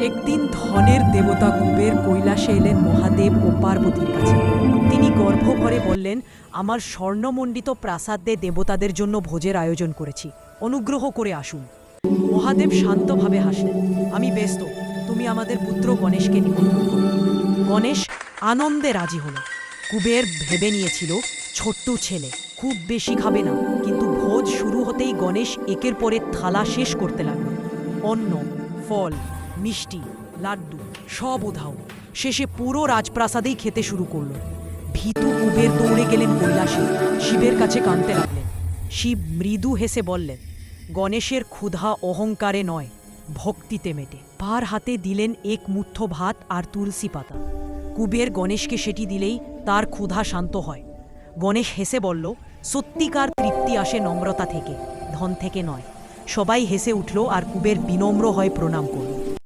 একদিন ধনের দেবতা কুবের কৈলাসে এলেন মহাদেব ও পার্বতীর কাছে। তিনি গর্ভভরে বললেন, আমার স্বর্ণমণ্ডিত প্রাসাদে দেবতাদের জন্য ভোজের আয়োজন করেছি, অনুগ্রহ করে আসুন। মহাদেব শান্তভাবে হাসলেন, আমি ব্যস্ত, তুমি আমাদের পুত্র গণেশকে নিমন্ত্রণ করো। গণেশ আনন্দে রাজি হল। কুবের ভেবে নিয়েছিল ছোট্ট ছেলে, খুব বেশি খাবে না, কিন্তু ভোজ শুরু হতেই গণেশ একের পর এক থালা শেষ করতে লাগলো। অন্ন, ফল, মিষ্টি, লাড্ডু সব উধাও। শেষে পুরো রাজপ্রাসাদেই খেতে শুরু করল। ভীতু কুবের দৌড়ে গেলেন কৈলাসে, শিবের কাছে কাঁদতে লাগলেন। শিব মৃদু হেসে বললেন, গণেশের ক্ষুধা অহংকারে নয়, ভক্তিতে মেটে। পার হাতে দিলেন এক মুঠো ভাত আর তুলসী পাতা। কুবের গণেশকে সেটি দিলেই তার ক্ষুধা শান্ত হয়। গণেশ হেসে বলল, সত্যিকার তৃপ্তি আসে নম্রতা থেকে, ধন থেকে নয়। সবাই হেসে উঠল আর কুবের বিনম্র হয়ে প্রণাম করল।